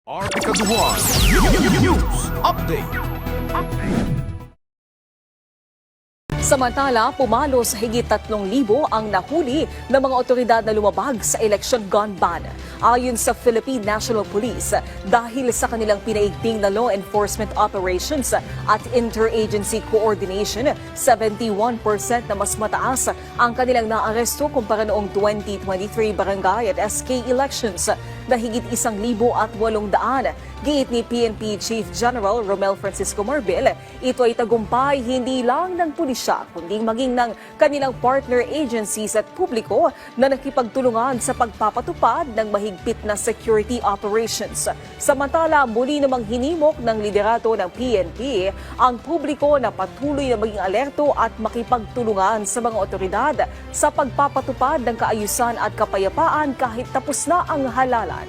Arpikaduan News Update. Samantala, pumalo sa higit 3,000 ang nahuli ng mga otoridad na lumabag sa election gun ban. Ayon sa Philippine National Police, dahil sa kanilang pinaigting na law enforcement operations at interagency coordination, 71% na mas mataas ang kanilang naaresto kumpara noong 2023 barangay at SK elections na higit 1,800. Giit ni PNP Chief General Romel Francisco Marbil, ito ay tagumpay hindi lang ng pulisya kundi maging ng kanilang partner agencies at publiko na nakipagtulungan sa pagpapatupad ng mahigpit na security operations. Samantala, muli namang hinimok ng liderato ng PNP ang publiko na patuloy na maging alerto at makipagtulungan sa mga otoridad sa pagpapatupad ng kaayusan at kapayapaan kahit tapos na ang halalan.